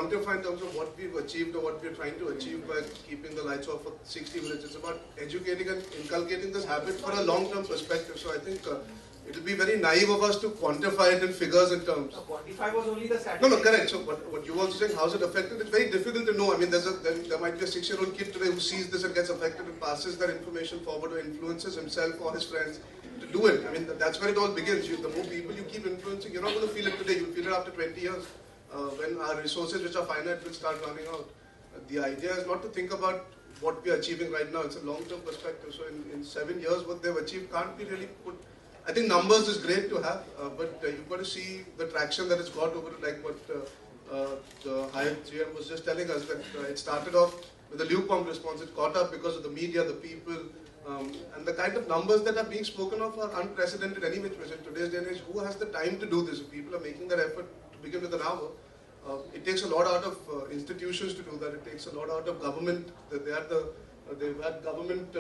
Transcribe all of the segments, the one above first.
quantify in terms of what we've achieved or what we're trying to achieve by keeping the lights off for 60 minutes. It's about educating and inculcating this habit for a long-term perspective. So I think it'll be very naive of us to quantify it in figures and terms. No, quantify was only the statistic. No, correct. So what you also saying, how's it affected? It's very difficult to know. I mean, there might be a 6-year-old kid today who sees this and gets affected and passes that information forward or influences himself or his friends to do it. I mean, that's where it all begins. The more people you keep influencing, you're not going to feel it today. You'll feel it after 20 years when our resources, which are finite, will start running out. The idea is not to think about what we are achieving right now. It's a long-term perspective. So in 7 years, what they've achieved can't be really put. I think numbers is great to have, but you've got to see the traction that it's got over it, like what the higher GM was just telling us, that it started off with a lukewarm response. It caught up because of the media, the people, and the kind of numbers that are being spoken of are unprecedented anyway. In today's day and age, who has the time to do this? If people are making that effort to begin with an hour, it takes a lot out of institutions to do that. It takes a lot out of government. They've had government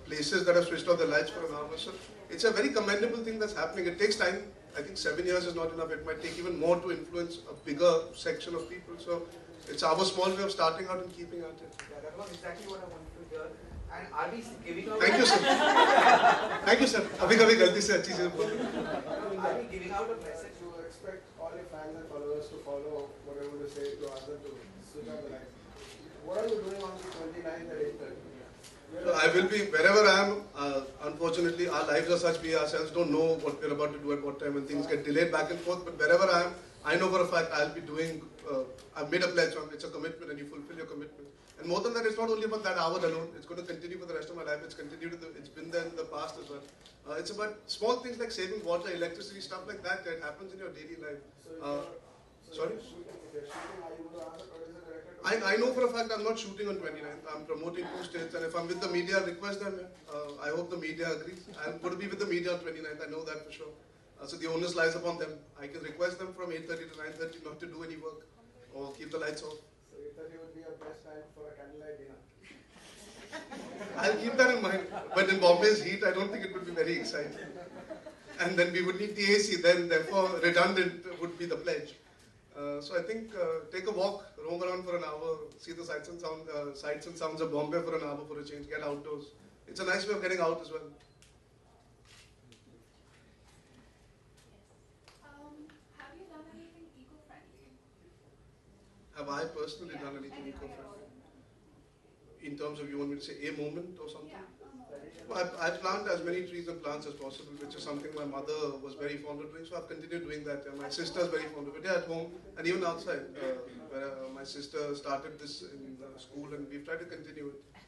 places that have switched off their lights for an hour. So it's a very commendable thing that's happening. It takes time. I think 7 years is not enough. It might take even more to influence a bigger section of people. So it's our small way of starting out and keeping at it. Yeah, that was exactly what I wanted to hear. And are we giving out... Thank you, sir. Thank you, sir. Abhi-kabhi galti se achhi cheez bolte. Are we giving out a message? You expect all your fans and followers to follow whatever you say, to ask them to switch on the lights. What are you doing on the 29th at 8:30? So I will be wherever I am. Unfortunately, our lives are such, we ourselves don't know what we're about to do at what time, and things get delayed back and forth. But wherever I am, I know for a fact I'll be doing. I've made a pledge. So it's a commitment, and you fulfill your commitment. And more than that, it's not only about that hour alone. It's going to continue for the rest of my life. It's continued. It's been there in the past as well. It's about small things like saving water, electricity, stuff like that that happens in your daily life. Sorry. I know for a fact I'm not shooting on 29th. I'm promoting 2 states, and if I'm with the media, I'll request them. I hope the media agrees. I'm going to be with the media on 29th. I know that for sure. So the onus lies upon them. I can request them from 8:30 to 9:30 not to do any work or keep the lights off. So 8:30 would be your best time for a candlelight dinner. I'll keep that in mind. But in Bombay's heat, I don't think it would be very exciting. And then we would need the AC. Then, therefore, redundant would be the pledge. So I think take a walk, roam around for an hour, see the sights and sounds of Bombay for an hour for a change, get outdoors. It's a nice way of getting out as well. Have you done anything eco-friendly? Have I personally done anything eco-friendly? In terms of, you want me to say a moment or something? Yeah. Well, I plant as many trees and plants as possible, which is something my mother was very fond of doing, so I've continued doing that. And my sister is very fond of it, at home and even outside. Where my sister started this in school, and we've tried to continue it.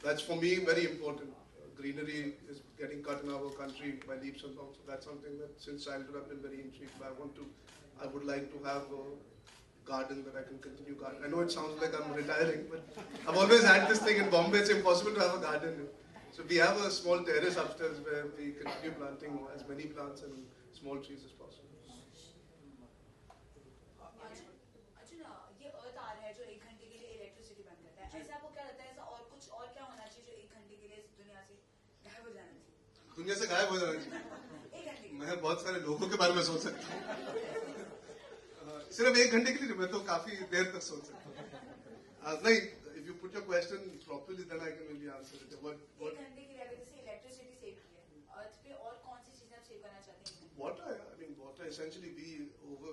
That's for me very important. Greenery is getting cut in our country by leaps and bounds. So that's something that since childhood I've been very intrigued by. I would like to have a garden that I can continue gardening. I know it sounds like I'm retiring, but I've always had this thing in Bombay. It's impossible to have a garden. So we have a small terrace upstairs where we continue planting as many plants and small trees as possible. Arjun, ये अर्थ आ रहा है जो 1 घंटे के लिए electricity बंद करता है। ऐसा आपको क्या लगता है, ऐसा और कुछ और क्या होना चाहिए जो 1 घंटे के लिए इस दुनिया से गायब हो जाना चाहिए? दुनिया से गायब हो जाना चाहिए? 1 घंटे के लिए। मैं बहुत सारे लोगों के बारे में सोच सकता हूँ। सिर्फ 1 घंटे के लिए मैं तो काफी देर तक सोच सकता हूँ। नहीं, if you put your question properly, then I can maybe answer it. What? 1 घंटे के लिए अगर जैसे इलेक्ट्रिसिटी सेव की है, अर्थ पे और कौन सी चीजें आप सेव करना चाहते हैं? Water. I mean, water. Essentially,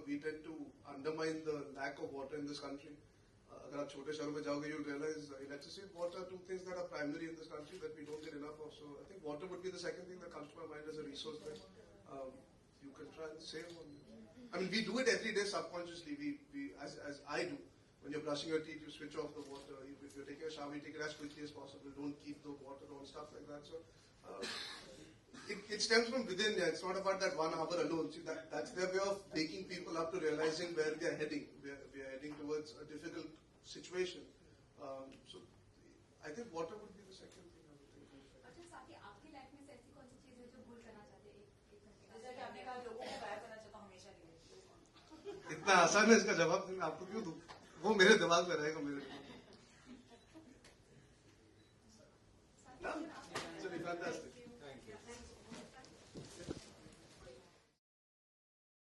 we tend to undermine the lack of water in this country. अगर आप छोटे शहरों में जाओगे, you'll realize electricity and water are 2 things that are primary in this country that we don't get enough of. So I think water would be the second thing that comes to my mind as a resource that you can try and save on. I mean, we do it every day subconsciously. As I do. When you're brushing your teeth, you switch off the water. If you're taking a shower, you take it as quickly as possible. Don't keep the water on, stuff like that. So it stems from within. Yeah. It's not about that 1 hour alone. See, that's their way of waking people up to realizing where they're heading. We are heading towards a difficult situation. So I think water would be the second thing I would think. अच्छा, साथी आपकी life में ऐसी कौन सी चीज है जो भूल करना चाहते हैं 1 घंटे? जैसा कि आपने कहा, लोगों को गायब करना चाहता हूँ हमेशा के लिए। इतना आसान है इसका जवाब देना, आपको क्यों दूं? वो मेरे दिमाग में रहेगा मेरे। Fantastic.